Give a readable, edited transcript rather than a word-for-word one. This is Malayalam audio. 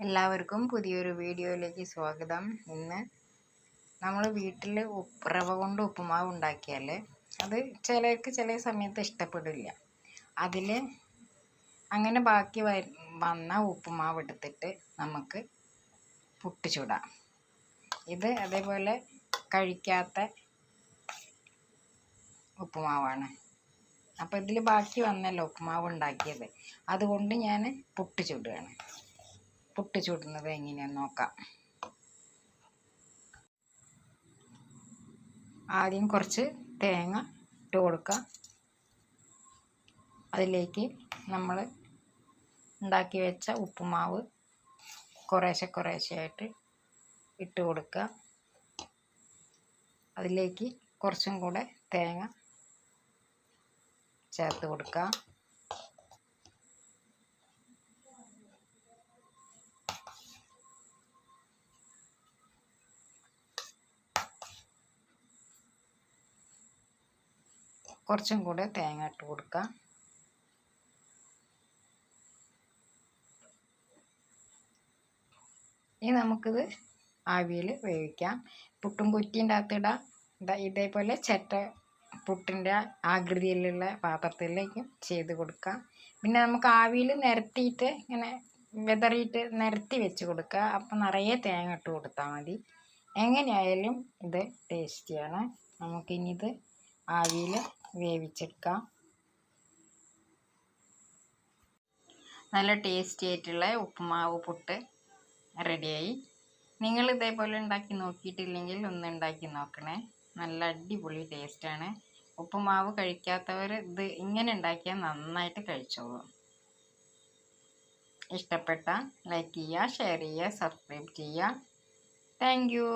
എല്ലാവർക്കും പുതിയൊരു വീഡിയോയിലേക്ക് സ്വാഗതം. ഇന്ന് നമ്മൾ വീട്ടിൽ റവ കൊണ്ട് ഉപ്പുമാവ് ഉണ്ടാക്കിയാൽ അത് ചിലർക്ക് ചില സമയത്ത് ഇഷ്ടപ്പെടില്ല. അതിൽ അങ്ങനെ ബാക്കി വന്ന ഉപ്പുമാവ് എടുത്തിട്ട് നമുക്ക് പുട്ട് ചുടാം. ഇത് അതേപോലെ കഴിക്കാത്ത ഉപ്പുമാവാണ്. അപ്പോൾ ഇതിൽ ബാക്കി വന്നല്ലോ ഉപ്പുമാവ് ഉണ്ടാക്കിയത്, അതുകൊണ്ട് ഞാൻ പുട്ട് ചുടുകയാണ്. പുട്ട് ചുടുന്നത് എങ്ങനെയാണെന്ന് നോക്കാം. ആദ്യം കുറച്ച് തേങ്ങ ഇട്ട് കൊടുക്കുക. അതിലേക്ക് നമ്മൾ ഉണ്ടാക്കി വെച്ച ഉപ്പുമാവ് കുറേശ്ശെയായിട്ട് ഇട്ട് കൊടുക്കുക. അതിലേക്ക് കുറച്ചും കൂടെ തേങ്ങ ചേർത്ത് കൊടുക്കുക. കുറച്ചും കൂടെ തേങ്ങ ഇട്ട് കൊടുക്കുക. ഇനി നമുക്കിത് ആവിയിൽ വേവിക്കാം. പുട്ടും കുറ്റിൻ്റെ അകത്തിടാം. ഇതേപോലെ പുട്ടിൻ്റെ ആകൃതിയിലുള്ള പാത്രത്തിലേക്ക് ചെയ്ത് കൊടുക്കാം. പിന്നെ നമുക്ക് ആവിയിൽ നിരത്തിയിട്ട് ഇങ്ങനെ വിതറിയിട്ട് നിരത്തി വെച്ച് കൊടുക്കുക. അപ്പം നിറയെ തേങ്ങ ഇട്ട് കൊടുത്താൽ മതി. എങ്ങനെയായാലും ഇത് ടേസ്റ്റിയാണ്. നമുക്കിനി ഇത് ആവിയിൽ വേവിച്ചെടുക്കാം. നല്ല ടേസ്റ്റി ആയിട്ടുള്ള ഉപ്പുമാവ് പുട്ട് റെഡിയായി. നിങ്ങൾ ഇതേപോലെ ഉണ്ടാക്കി നോക്കിയിട്ടില്ലെങ്കിൽ ഒന്ന് ഉണ്ടാക്കി നോക്കണേ. നല്ല അടിപൊളി ടേസ്റ്റാണ്. ഉപ്പുമാവ് കഴിക്കാത്തവർ ഇത് ഇങ്ങനെ ഉണ്ടാക്കിയാൽ നന്നായിട്ട് കഴിച്ചോളും. ഇഷ്ടപ്പെട്ട ലൈക്ക് ചെയ്യുക, ഷെയർ ചെയ്യുക, സബ്സ്ക്രൈബ് ചെയ്യുക. Thank you.